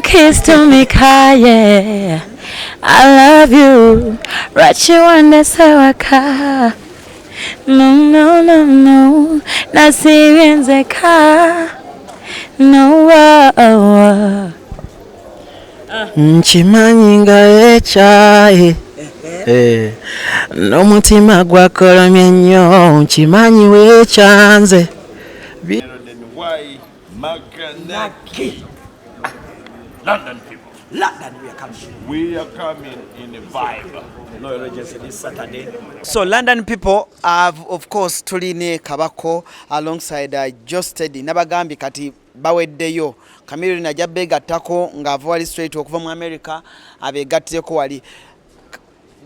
Kiss to me, yeah. I love you. Rachi wande sewaka. No. Nasiwenze ka. No. Nchimanyi nga echaye. N'omutima gwakolamye nnyo nchimanyi weechanze. London people. London, we are coming. We are coming in a vibe. No emergency this Saturday. So London people have, of course, tuline Kabako alongside Geosteady. Nabagambi kati baweddeyo. Kamili na jabbe gattako ng'ava wali straight okuva mu America abegatteko wali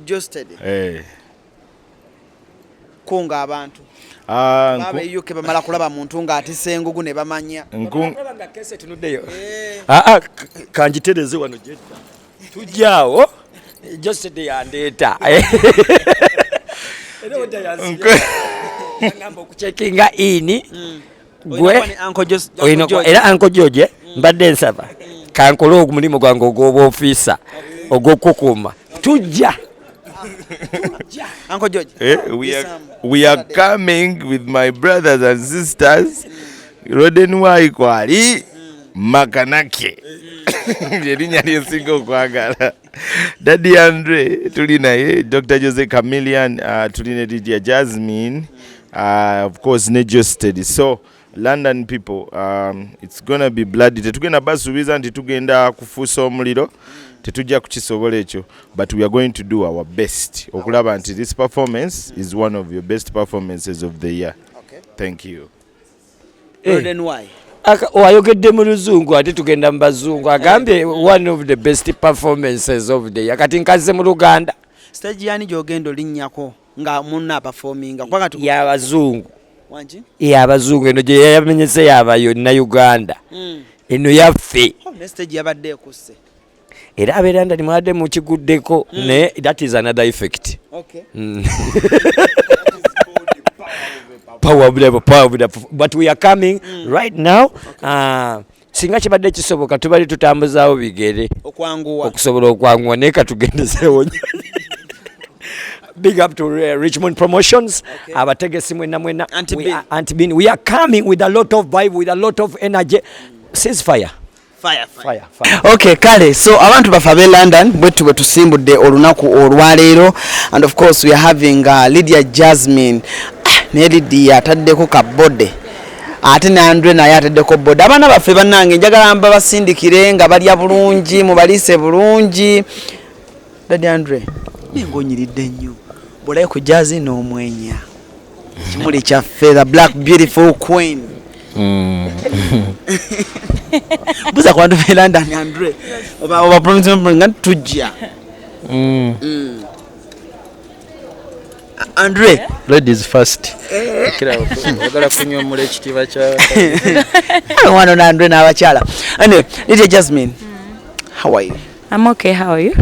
Geosteady. Kunga abantu. Baba yuke bamala kulaba muntu nga atise engugu ne bamanya. Nga kese tunuddeyo. Kanjitereze wano jetta. Tujjaawo Geosteady yandeeta. Ngamba okucheckinga ini. Gwe era Uncle George mbadde nsaba kankola omulimu gwange ogw'obw'ofiisa ogw'okukuma tujja. Uncle George, we are coming with my brothers and sisters. Rodenwai kwali Makanake. Jerinya lyensinga okwagala. Daddy Andre tuli naye, Dr. Jose Chameleon, tuli ne Lydia Jazmine, of course ne Geosteady. So London people, it's gonna be bloody. Tetugenda basubiza nti tugenda kufuusa omuliro. Tetujja kukisobola ekyo, but we are going to do our best okulaba nti this performance is one of your best performances of the year. Okay. Thank you. Then why? Wayogedde mu luzungu ate tugenda mu bazungu agambye one of the best performances of the year kati nkaze mu Luganda. Stage yani gyogendo linnyako nga munna performinga kwanga ya bazungu. Wanji? Ya bazungu eno gye yamenyese yabayo na Uganda. Eno yaffe. Stage yabadde ekusse. Era abeeranda ni mwadde mu kiguddeko ne that is another effect. Okay. Power, but we are coming right now. Singa kibadde kisoboka tubali tutambuzaawo bigere okusobola okwanguwa naye katugendezeewo. Big up to Richmond Promotions. Abategesi mwena Antibin. We are coming with a lot of vibe, with a lot of energy. Ceasefire. Fire. Okay, kale, so abantu bafa be London bwetu bwe tusimbudde olunaku olwaleero, and of course we are having Lydia Jazmine. Ne Lydia ataddeko ka bode. Ate ne Andre naye ataddeko bode. Abaana baffe bannange njagala mba basindikire nga balya bulungi, mubalise bulungi. Daddy Andre, ningonyiridde nnyo. Bolayo ku Jazzy n'omwenya. Kimuli kyaffe, the black beautiful queen. Buza kwa ndufe London Andre. Oba promise nga tujja. Andre, ladies first. Kira ogala kunywa mule ekitiibwa kya. Wano na Andre n'abakyala. Anyway, Lydia Jazmine. How are you? I'm okay, how are you?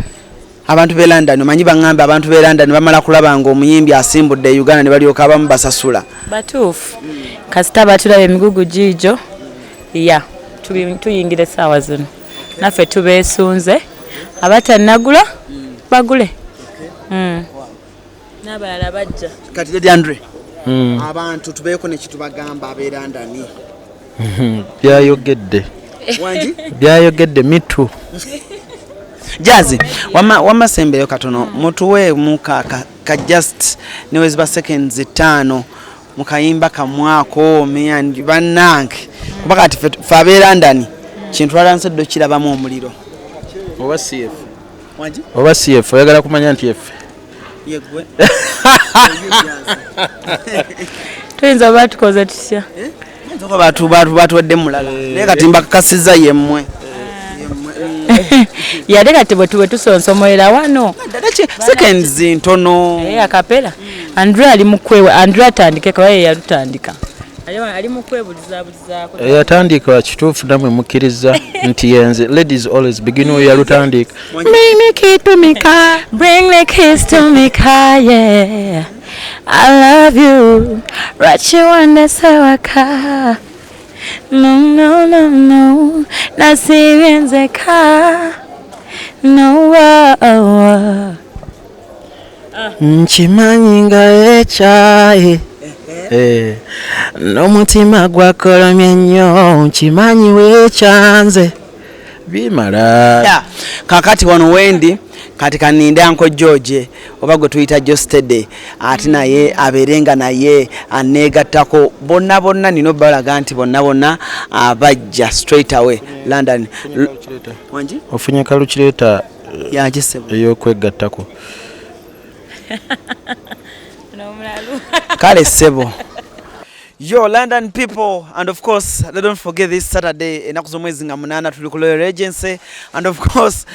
Abantu be London manyi bangamba abantu be London bamala kulaba ngo omuyimbi asimbudde Uganda ne balyoka abamu basasula. Batuufu. Kasita batulaba emigugu giijo. Ya, tuyingire essaawa zino. Naffe tubeesunze. Abatannagula bagule. N'abalala bajja. Kati Daddy Andre. Abantu tubeeko ne kitubagamba abe London. Byayogedde. Wanji? Byayogedde mitu. Jazzy, wamasembeyo katono mutuwe mukaka ka just niweziba seconds 5 mukayimba kamwako meandi bannange kubaka ati fabe London kintu alanseddo kirabamu omuliro oba CF wanji oba CF oyagala kumanya nti F yegwe tuyinza batukoze tutya nzoko batu wadde mulala naye kati mbakasiza yemmwe yade kati bwe tusonsomoera wano seconds ntono akapera Andrea ali mukwewe Andrea atandike kwa yeye yalutandika ali mukwebulizabulizaako yatandika kituufu namwe mukkiriza nti yenze ladies always begin with yalutandika bring the kiss to me yeah I love you rachi wande sewaka no nasibyenzeka no nkimanyi nga ekyaye n'omutima gwakolomye nnyo nkimanyi weekyanze bimala kakati wano wendi kati kaninde Uncle George oba gwe tuyita Geosteady ati naye aberenga naye anegattako bonna nino balaga nti bonna abajja straight away London wanji ofunye kalukireta yagisebo ey'okwegattako kale sebo. Yo London people, and of course don't forget this Saturday enaku z'omwezi nga 8 tuli ku Royal Regency, and of course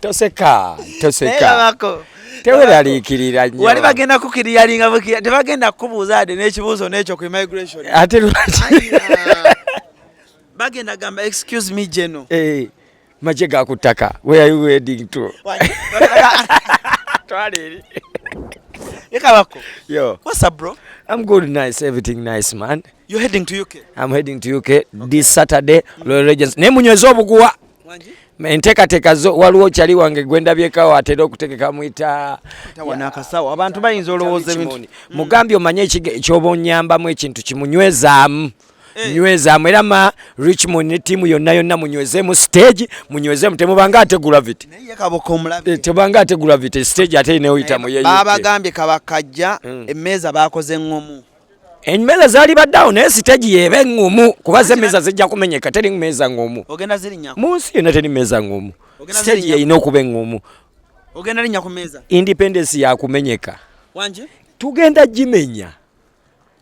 toseka Kabako teweraliikirira nnyo wali bagenda kukiriyalinga bukira tebagenda kubuuza ade n'ekibuuzo n'ekyo ku immigration ate lwaki bagenda gamba excuse me Jeno maje ga kutaka where are you heading to twali Kabako yo what's up bro? I'm good, nice, everything nice man. You're heading to UK? I'm heading to UK this Saturday. Royal Regency ne munyweza obuguwa enteekateeka zo waliwo kyali wange gwendabyeko atera okutegeka mwita wanakasawo abantu bayinza olowooza ebintu mugambye omanye ekyoba onyambamu ekintu kimunywezaamu nywezaamu era Richmond ne tiimu yonna munywezeemu stage munywezeemu temubanga ate gravity tebanga ate gravity stage ate neoyitamu babagambye kabakajja emmeeza bakoze ŋŋomu emmere zaali baddawo naye stage yeeba eŋŋumu kuba emmeeza zijja kumenyeka teri mmeeza ŋŋumu ogenda zirinya mu nsi yonna teri mmeeza ŋŋumu stage yeyina okuba eŋŋumu ogenda linnya ku mmeeza independence yakumenyeka wanje tugenda gimenya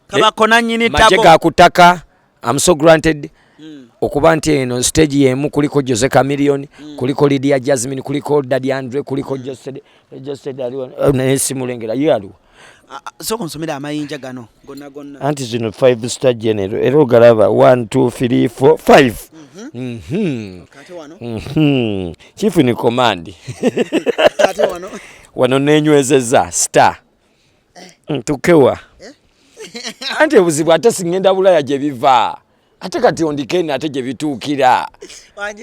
Kabako nannyini tabo maje ga kutaka I'm so granted okuba nti eno stage yemu kuliko Jose Chameleon kuliko Lydia Jazmine kuliko Daddy Andre kuliko Geosteady aliwo naye simulengera ye aliwo so konsomera amayinja gano gonna anti zino 5 star general era ogalaba 1 2 3 4 5 kate wano chief ni command kate wano nenywezeza star tukewa ante buzibu ate singenda bulaya gye biva ate kati ondikeni ate gye bituukira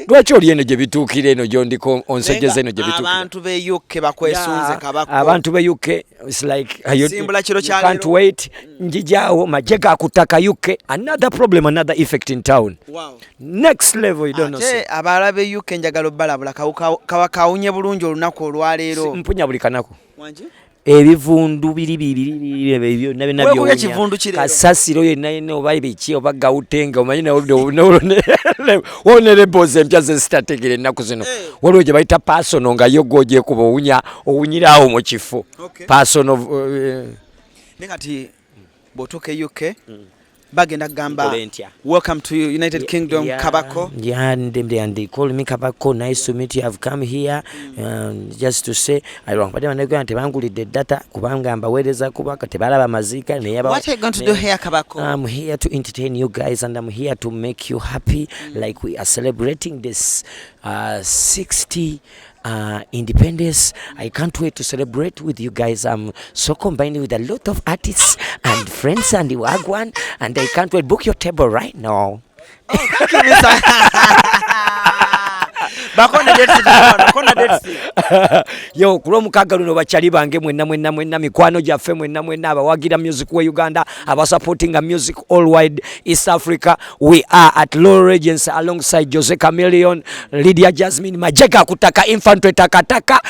lwaki oli eno gye bituukira eno gyondiko onsejeza eno gye bituukira abantu be UK bakwesunze Kabako abantu be UK it's like simbula kiro you can't wait njijaawo maje ga kutaka UK another problem another effect in town next level you don't know ate abala be UK njagalo balabula kawunye bulungi olunaku olwaleero mpunya buli kanako wanje ebivundu biri ebyo nabyo kasasiro yenna oba biki oba gautenga omanyi wonere boze empya zestategere ennaku zino waliwo gye bayita personal nga yo gwoje kuba owunyirawo mu kifo personal nekati botuke UK bagenda gamba welcome to United Kingdom Kabako and they call me Kabako nice to meet you I've come here just to say I don't but they go tebangulidde data kubanga mbaweereza kubaka tebalaba mazika ne what are you going to do here Kabako? I'm here to entertain you guys and I'm here to make you happy like we are celebrating this 60 independence. I can't wait to celebrate with you guys. I'm so combined with a lot of artists and friends and the wagwan, and I can't wait. Book your table right now. Yo kulo mukaga luno bachali bange mwenna mikwano gyaffe mwenna abawagira music we Uganda aba supporting a music all wide East Africa. We are at Royal Regency alongside Jose Chameleon, Lydia Jazmine, Majega Kutaka, Infantry Takataka,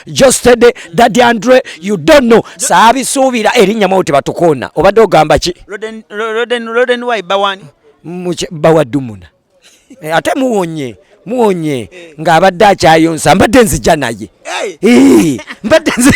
Geosteady, Daddy Andre. You don't know sabi subira erinya mauti batukona obadde ogamba ki Roden why bawani bawadumuna ate muwonye ng'abadde akyayonsa mbadde nzija naye mbadde